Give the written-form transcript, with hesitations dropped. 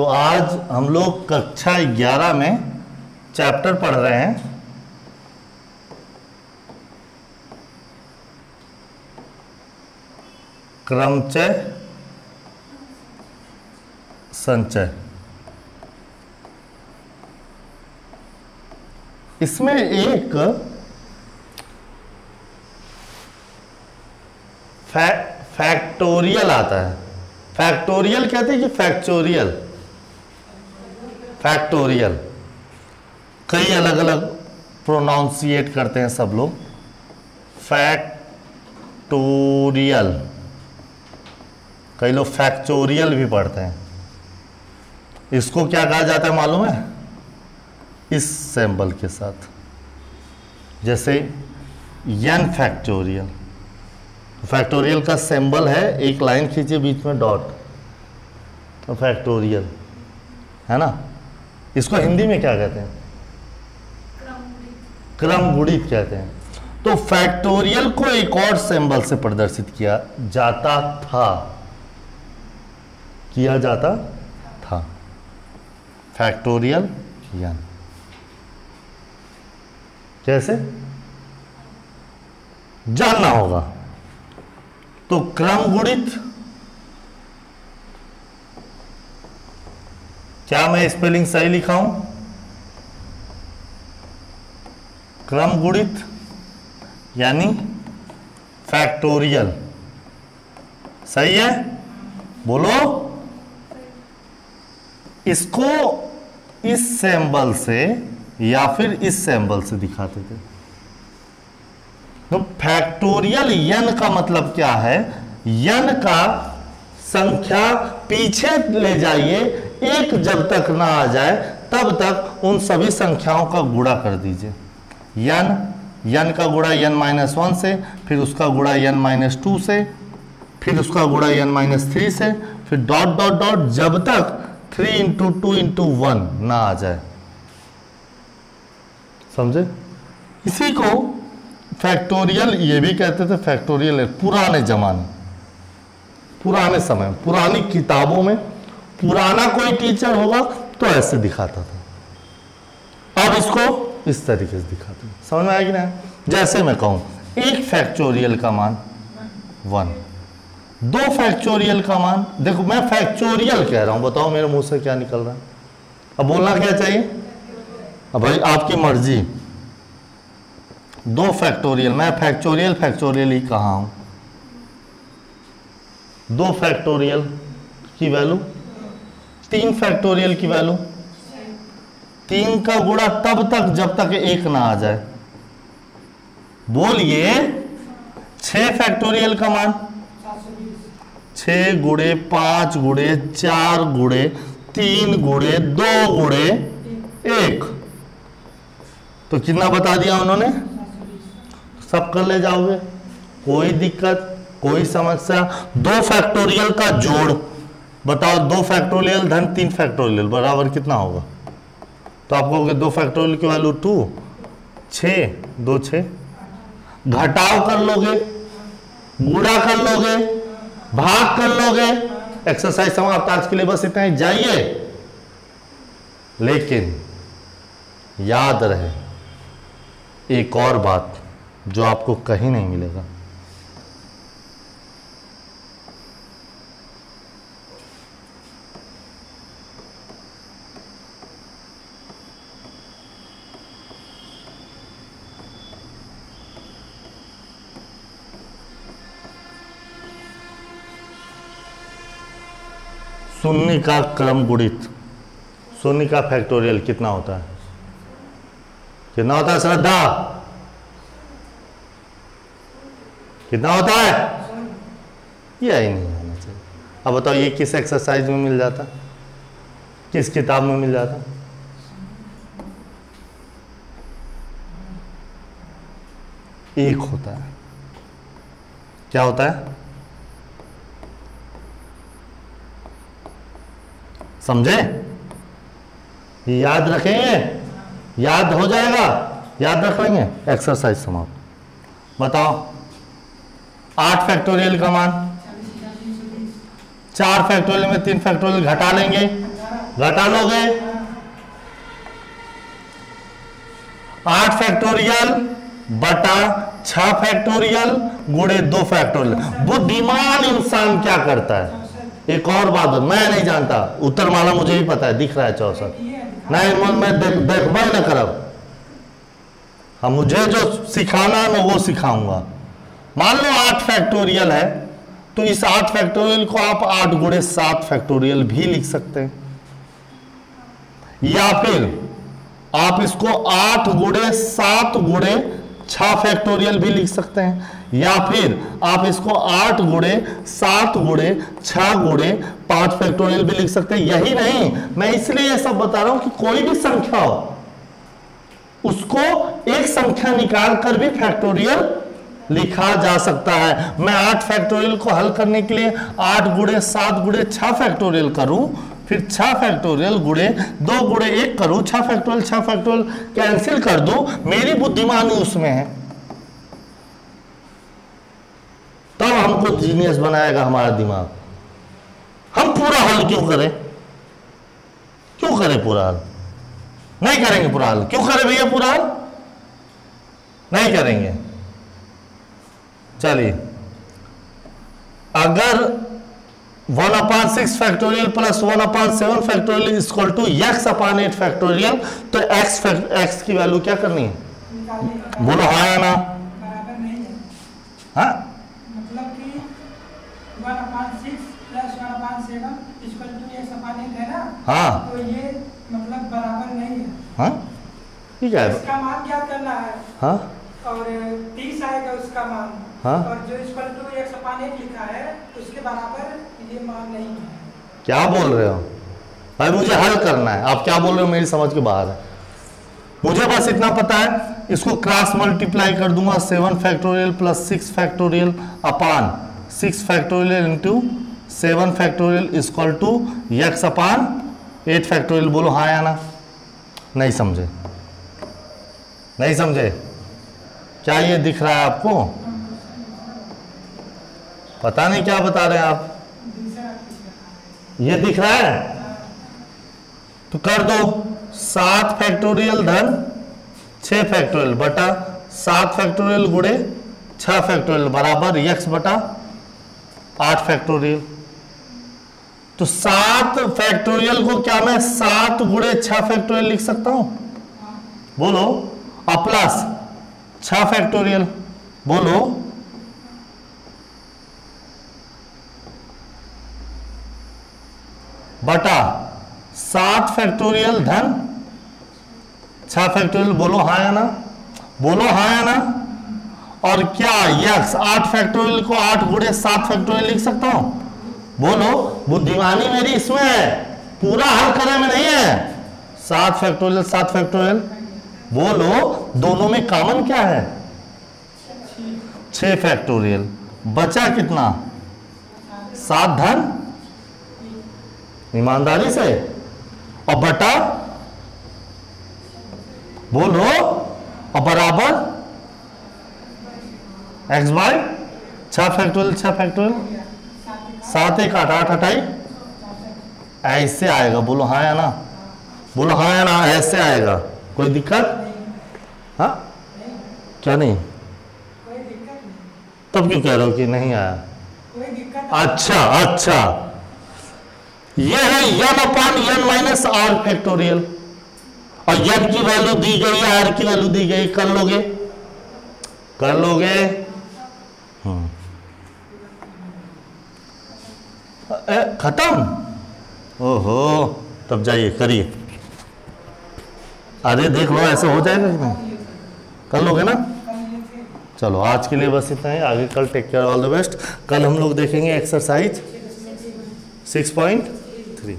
तो आज हम लोग कक्षा 11 में चैप्टर पढ़ रहे हैं क्रमचय संचय। इसमें एक फैक्टोरियल आता है। फैक्टोरियल कहते हैं कि फैक्चोरियल? फैक्टोरियल कई अलग अलग प्रोनाउंसिएट करते हैं सब लोग। फैक्टोरियल, कई लोग फैक्चोरियल भी पढ़ते हैं। इसको क्या कहा जाता है मालूम है? इस सिंबल के साथ, जैसे n फैक्टोरियल। फैक्टोरियल का सिंबल है, एक लाइन खींचिए बीच में डॉट, तो फैक्टोरियल है ना। इसको हिंदी में क्या कहते हैं? क्रमगुणित कहते हैं। तो फैक्टोरियल को एक और सिंबल से प्रदर्शित किया जाता था, किया जाता था। फैक्टोरियल n कैसे जानना होगा। तो क्रमगुणित, क्या मैं स्पेलिंग सही लिखा हूं? क्रमगुणित यानी फैक्टोरियल, सही है? बोलो। इसको इस सिंबल से या फिर इस सिंबल से दिखाते थे। तो फैक्टोरियल n का मतलब क्या है? n का संख्या पीछे ले जाइए, एक जब तक ना आ जाए तब तक उन सभी संख्याओं का गुणा कर दीजिए। n का गुणा n-1 से, फिर उसका गुणा n-2 से, फिर उसका गुणा n-3 से, फिर डॉट डॉट डॉट जब तक 3 × 2 × 1 ना आ जाए। समझे? इसी को फैक्टोरियल ये भी कहते थे। फैक्टोरियल पुराने जमाने, पुराने समय, पुरानी किताबों में पुराना कोई टीचर होगा तो ऐसे दिखाता था। अब इसको इस तरीके से दिखाते हैं। समझ में आएगी ना? जैसे मैं कहूं एक फैक्टोरियल का मान 1, 2 फैक्टोरियल का मान, देखो मैं फैक्टोरियल कह रहा हूं, बताओ मेरे मुंह से क्या निकल रहा है। अब बोलना क्या चाहिए? अब भाई आपकी मर्जी। 2 फैक्टोरियल, मैं फैक्टोरियल ही कहा हूं। 2 फैक्टोरियल की वैल्यू, 3 फैक्टोरियल की वैल्यू, 3 का गुणा तब तक जब तक 1 ना आ जाए। बोलिए 6 फैक्टोरियल का मान, 6 × 5 × 4 × 3 × 2 × 1, तो कितना बता दिया उन्होंने? सब कर ले जाओगे, कोई दिक्कत, कोई समस्या। 2 फैक्टोरियल का जोड़ बताओ, 2 फैक्टोरियल धन 3 फैक्टोरियल बराबर कितना होगा? तो आप कहोगे 2 फैक्टोरियल की वैल्यू 2, 6, 2 6। घटाव कर लोगे, गुणा कर लोगे, भाग कर लोगे। एक्सरसाइज समाप्त। आज के लिए बस इतना ही। जाइए, लेकिन याद रहे एक और बात जो आपको कहीं नहीं मिलेगा। शून्य का क्रम गुणित, शून्य का फैक्टोरियल कितना होता है? कितना होता है श्रद्धा? कितना होता है? यही नहीं होना चाहिए। अब बताओ ये किस एक्सरसाइज में मिल जाता, किस किताब में मिल जाता? एक होता है। क्या होता है? समझे? याद रखेंगे? याद हो जाएगा? याद रख लेंगे? एक्सरसाइज समाप्त। बताओ 8 फैक्टोरियल का मान, 4 फैक्टोरियल में 3 फैक्टोरियल घटा लेंगे, घटा लोगे 8 फैक्टोरियल बटा 6 फैक्टोरियल गुणे 2 फैक्टोरियल। बुद्धिमान इंसान क्या करता है? एक और बात मैं नहीं जानता, उत्तरमाला मुझे भी पता है, दिख रहा है 64। नहीं मैं देखबा ही ना करब, हम मुझे जो सिखाना है मैं वो सिखाऊंगा। मान लो 8 फैक्टोरियल है, तो इस 8 फैक्टोरियल को आप 8 गुणे 7 फैक्टोरियल भी लिख सकते हैं, या फिर आप इसको 8 गुणे 7 गुणे 6 फैक्टोरियल भी लिख सकते हैं, या फिर आप इसको 8 गुणे 7 गुणे 6 गुणे 5 फैक्टोरियल भी लिख सकते हैं। यही नहीं, मैं इसलिए ये सब बता रहा हूं कि कोई भी संख्या हो उसको एक संख्या निकाल कर भी फैक्टोरियल लिखा जा सकता है। मैं 8 फैक्टोरियल को हल करने के लिए 8 गुणे 7 गुणे 6 फैक्टोरियल करूं, फिर 6 फैक्टोरियल गुणे 2 गुणे 1 करूं, 6 फैक्टोरियल कैंसिल कर दूं, मेरी बुद्धिमानी उसमें है। तब हमको जीनियस बनाएगा हमारा दिमाग। हम पूरा हल क्यों करें? क्यों करें पूरा हल? नहीं करेंगे पूरा हल। क्यों करें भैया पूरा हल? नहीं करेंगे। चलिए, अगर 1/6 factorial plus 1/7 factorial is equal to x/8 factorial, तो x की वैल्यू क्या करनी है? बोलो हाँ या ना? हाँ, मतलब कि 1/6 प्लस 1/7 इक्वल टू x/8 है ना? हाँ, तो ये मतलब बराबर नहीं है। हाँ ठीक है, इसका मान क्या करना है? हाँ, और 30 आएगा उसका मान, हाँ, और जो इक्वल टू x/8 लिखा है उसके बराबर ये मान नहीं है। क्या बोल रहे हो भाई? मुझे हल करना है, आप क्या बोल रहे हो मेरी समझ के बाहर है। मुझे बस इतना पता है, इसको क्रॉस मल्टीप्लाई कर दूंगा 7 factorial plus 6 factorial upon 6 factorial into 7 factorial equal to x/8 factorial. बोलो हाँ या ना? नहीं समझे? नहीं समझे? क्या ये दिख रहा है आपको? पता नहीं क्या बता रहे हैं आप। ये दिख रहा है तो कर दो 7 फैक्टोरियल धन 6 फैक्टोरियल बटा 7 फैक्टोरियल गुणे 6 फैक्टोरियल बराबर x बटा 8 फैक्टोरियल। तो 7 फैक्टोरियल को क्या मैं 7 गुणे 6 फैक्टोरियल लिख सकता हूं? बोलो। और प्लस 6 फैक्टोरियल, बोलो। बटा 7 फैक्टोरियल धन 6 फैक्टोरियल। बोलो हाँ या ना? बोलो हाँ या ना? और क्या यक्स 8 फैक्टोरियल को 8 गुणे 7 फैक्टोरियल लिख सकता हूं? बोलो। बुद्धिमानी मेरी इसमें है, पूरा हल करने में नहीं है। 7 फैक्टोरियल 7 फैक्टोरियल। बोलो, दोनों में कॉमन क्या है? 6 फैक्टोरियल। बचा कितना? 7 धन, ईमानदारी से, और बटा, बोलो, और बराबर x बाय 6 फैक्टोरियल 6 फैक्टोरियल 7 1 8 8 हटाई, ऐसे आएगा। बोलो हाँ या ना? बोलो हाँ या ना? ऐसे आएगा। कोई दिक्कत? हाँ, क्या नहीं? कोई दिक्कत नहीं। तब क्यों कह रहे हो कि नहीं आया? कोई दिक्कत। अच्छा अच्छा, यह है n/n-r फैक्टोरियल, और n की वैल्यू दी गई है, r की वैल्यू दी गई। कर लोगे? कर लोगे? खत्म? ओहो, तब जाइए करिए। अरे देख लो, ऐसे हो जाएगा कि नहीं? कर लोगे ना? चलो आज के लिए बस इतना ही। आगे कल take care, all the best. कल हम लोग देखेंगे एक्सरसाइज 6.3।